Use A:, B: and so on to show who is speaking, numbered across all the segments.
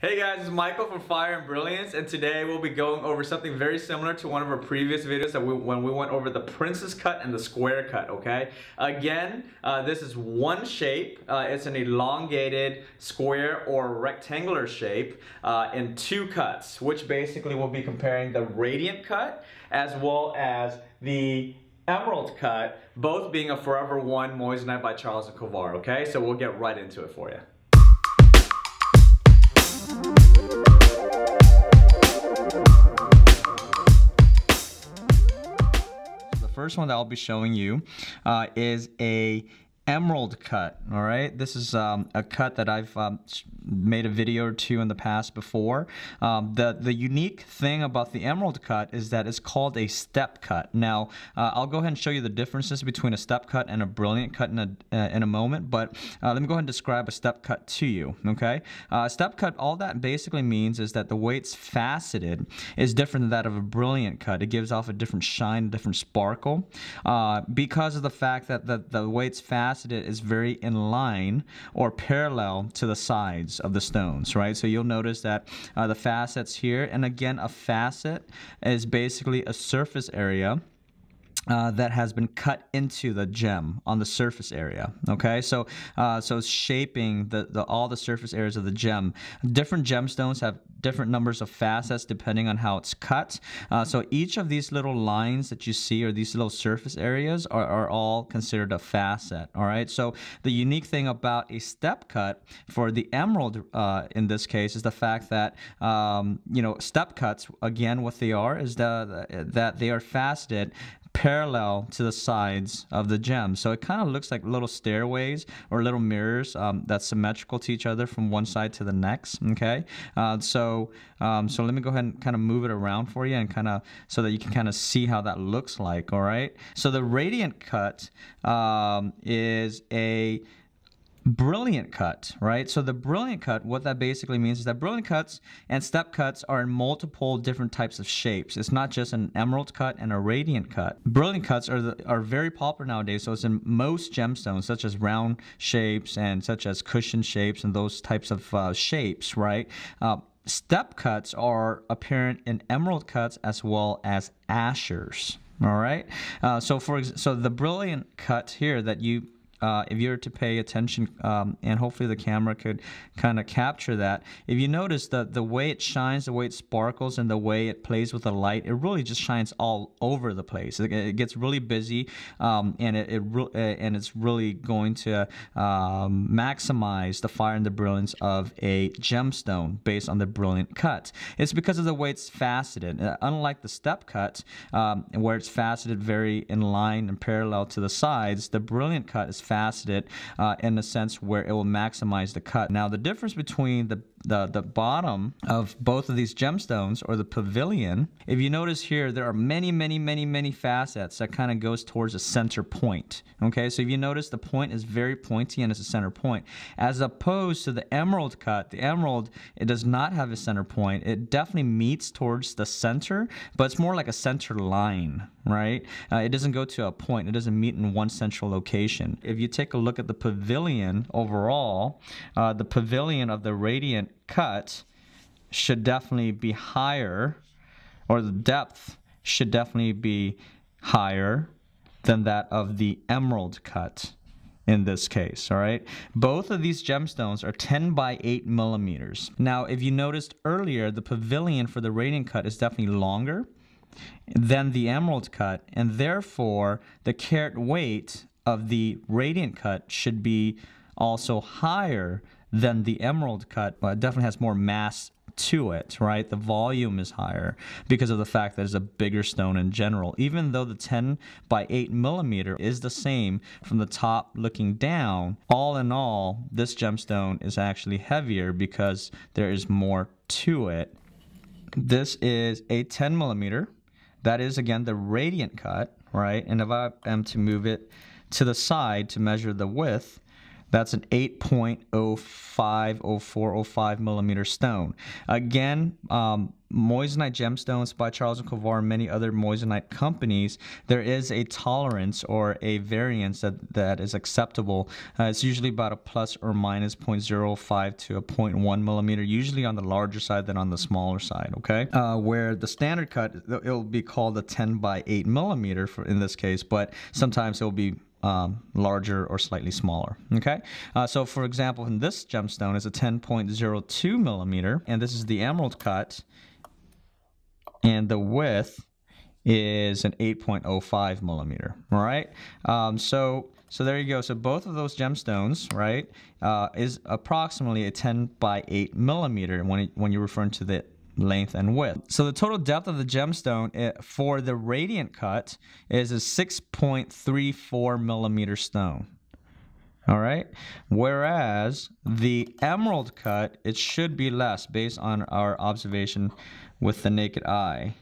A: Hey guys, it's Michael from Fire and Brilliance, and today we'll be going over something very similar to one of our previous videos that when we went over the princess cut and the square cut, okay? Again, this is one shape. It's an elongated square or rectangular shape in two cuts, which basically will be comparing the radiant cut as well as the emerald cut, both being a Forever One Moissanite by Charles & Kovar, okay? So we'll get right into it for you. The first one that I'll be showing you is a emerald cut. All right, this is a cut that I've made a video or two in the past before. The unique thing about the emerald cut is that it's called a step cut. Now I'll go ahead and show you the differences between a step cut and a brilliant cut in a moment, but let me go ahead and describe a step cut to you. Okay, step cut, all that basically means is that the way it's faceted is different than that of a brilliant cut. It gives off a different shine, a different sparkle, because of the fact that the way it's faceted is very in line or parallel to the sides of the stones, right? So you'll notice that the facets here, and again, a facet is basically a surface area that has been cut into the gem on the surface area. Okay, so it's shaping all the surface areas of the gem. Different gemstones have different numbers of facets depending on how it's cut. So each of these little lines that you see, or these little surface areas, are all considered a facet. All right, so the unique thing about a step cut for the emerald in this case is the fact that step cuts, again, what they are is that they are faceted parallel to the sides of the gem. So it kind of looks like little stairways or little mirrors that's symmetrical to each other from one side to the next. Okay, so let me go ahead and kind of move it around for you, and kind of so that you can kind of see how that looks like. All right, so the radiant cut is a brilliant cut, right? So the brilliant cut, what that basically means is that brilliant cuts and step cuts are in multiple different types of shapes. It's not just an emerald cut and a radiant cut. Brilliant cuts are very popular nowadays, so it's in most gemstones, such as round shapes and such as cushion shapes and those types of shapes, right? Step cuts are apparent in emerald cuts as well as ashers. All right. So the brilliant cut here that you if you were to pay attention, and hopefully the camera could kind of capture that, if you notice the way it shines, the way it sparkles, and the way it plays with the light, it really just shines all over the place. It gets really busy, and it's really going to maximize the fire and the brilliance of a gemstone based on the brilliant cut. It's because of the way it's faceted. Unlike the step cut, where it's faceted very in line and parallel to the sides, the brilliant cut is faceted in a sense where it will maximize the cut. Now, the difference between the bottom of both of these gemstones, or the pavilion, if you notice here, there are many facets that kind of goes towards a center point. Okay, so if you notice, the point is very pointy and it's a center point, as opposed to the emerald cut. The emerald, it does not have a center point. It definitely meets towards the center, but it's more like a center line, right? It doesn't go to a point. It doesn't meet in one central location. If you take a look at the pavilion overall, the pavilion of the radiant cut should definitely be higher, or the depth should definitely be higher than that of the emerald cut in this case. All right, both of these gemstones are 10 by 8 millimeters. Now, if you noticed earlier, the pavilion for the radiant cut is definitely longer than the emerald cut, and therefore the carat weight of the radiant cut should be also higher than the emerald cut, but it definitely has more mass to it, right? The volume is higher because of the fact that it's a bigger stone in general. Even though the 10 by 8 millimeter is the same from the top looking down, all in all, this gemstone is actually heavier because there is more to it. This is a 10 millimeter. That is, again, the radiant cut, right? And if I am to move it to the side to measure the width, That's an 8.05 millimeter stone. Again, Moissanite gemstones by Charles & Colvard and many other Moissanite companies, there is a tolerance or a variance that is acceptable. It's usually about a plus or minus 0.05 to a 0.1 millimeter, usually on the larger side than on the smaller side, okay? Where the standard cut, it'll be called a 10 by 8 millimeter in this case, but sometimes it'll be larger or slightly smaller, okay? So for example, in this gemstone is a 10.02 millimeter, and this is the emerald cut, and the width is an 8.05 millimeter, all right? So there you go. So both of those gemstones, right, is approximately a 10 by 8 millimeter when you're referring to the length and width. So the total depth of the gemstone for the radiant cut is a 6.34 millimeter stone. All right, whereas the emerald cut, it should be less based on our observation with the naked eye.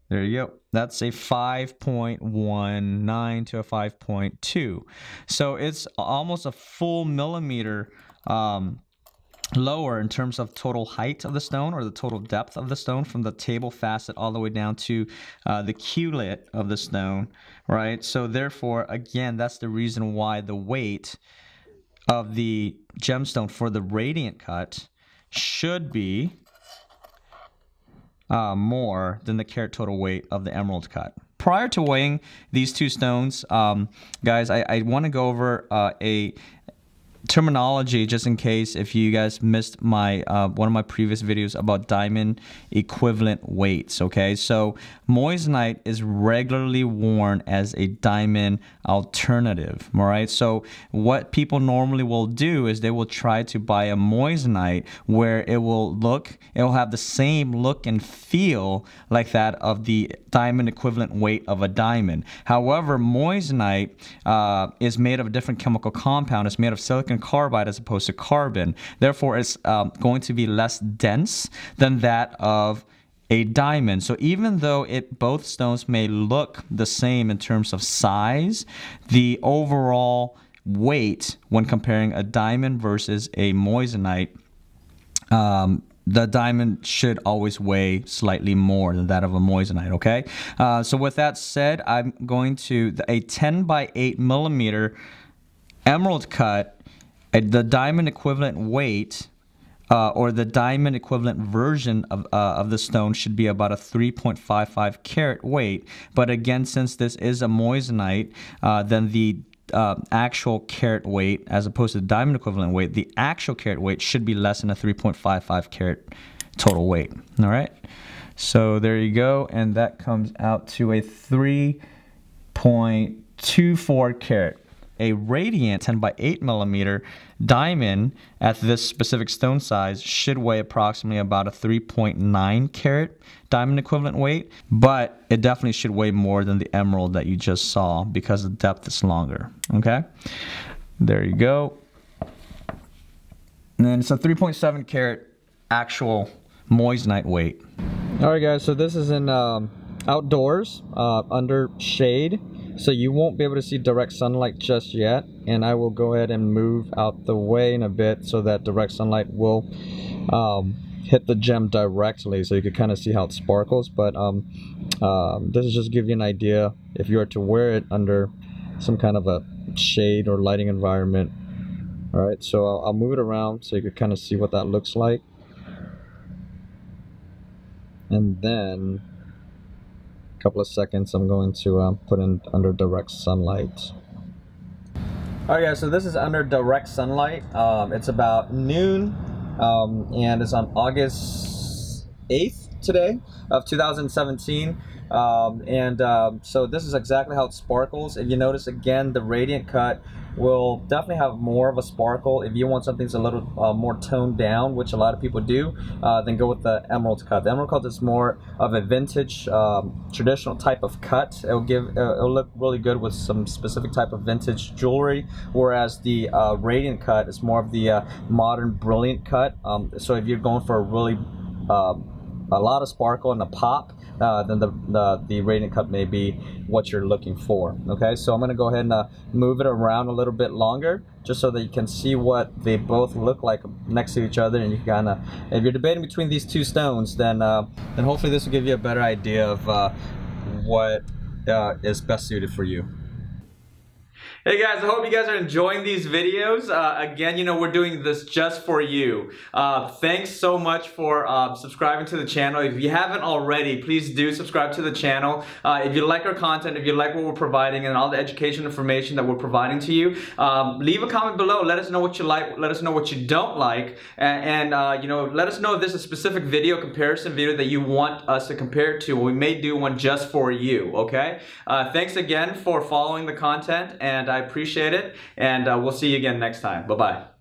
A: There you go. That's a 5.19 to a 5.2. So it's almost a full millimeter lower in terms of total height of the stone, or the total depth of the stone, from the table facet all the way down to the Q-lit of the stone, right? So therefore, again, that's the reason why the weight of the gemstone for the radiant cut should be more than the carat total weight of the emerald cut. Prior to weighing these two stones, guys, I want to go over a terminology, just in case if you guys missed my one of my previous videos about diamond equivalent weights. Okay, so Moissanite is regularly worn as a diamond alternative. All right, so what people normally will do is they will try to buy a Moissanite where it will have the same look and feel like that of the diamond equivalent weight of a diamond. However, Moissanite is made of a different chemical compound. It's made of silicon carbide as opposed to carbon. Therefore, it's going to be less dense than that of a diamond. So even though both stones may look the same in terms of size, the overall weight when comparing a diamond versus a Moissanite, the diamond should always weigh slightly more than that of a Moissanite, okay? So with that said, I'm going to a 10 by 8 millimeter emerald cut. The diamond equivalent weight, or the diamond equivalent version of the stone, should be about a 3.55 carat weight. But again, since this is a Moissanite, then the actual carat weight, as opposed to the diamond equivalent weight, the actual carat weight should be less than a 3.55 carat total weight. All right, so there you go, and that comes out to a 3.24 carat. A radiant 10 by 8 millimeter diamond at this specific stone size should weigh approximately about a 3.9 carat diamond equivalent weight, but it definitely should weigh more than the emerald that you just saw because the depth is longer. Okay, there you go. And then it's a 3.7 carat actual Moissanite weight. All right, guys, so this is in outdoors under shade. So you won't be able to see direct sunlight just yet, and I will go ahead and move out the way in a bit so that direct sunlight will hit the gem directly, so you can kind of see how it sparkles. But this is just to give you an idea if you were to wear it under some kind of a shade or lighting environment. All right, so I'll move it around so you can kind of see what that looks like. And then couple of seconds I'm going to put in under direct sunlight. Alright guys, so this is under direct sunlight. It's about noon, and it's on August 8th today of 2017. So this is exactly how it sparkles. If you notice, again, the radiant cut will definitely have more of a sparkle. If you want something that's a little more toned down, which a lot of people do, then go with the emerald cut. The emerald cut is more of a vintage, traditional type of cut. It'll look really good with some specific type of vintage jewelry, whereas the radiant cut is more of the modern brilliant cut. So if you're going for a really a lot of sparkle and a pop, then the radiant cut may be what you're looking for. Okay, so I'm going to go ahead and move it around a little bit longer, just so that you can see what they both look like next to each other, and you kind of, if you're debating between these two stones, then hopefully this will give you a better idea of what is best suited for you. Hey guys, I hope you guys are enjoying these videos. Again, you know, we're doing this just for you. Thanks so much for subscribing to the channel. If you haven't already, please do subscribe to the channel. If you like our content, if you like what we're providing and all the education information that we're providing to you, leave a comment below. Let us know what you like. Let us know what you don't like. And you know, let us know if there's a specific comparison video that you want us to compare it to. We may do one just for you, okay? Thanks again for following the content, and I appreciate it, and we'll see you again next time. Bye-bye.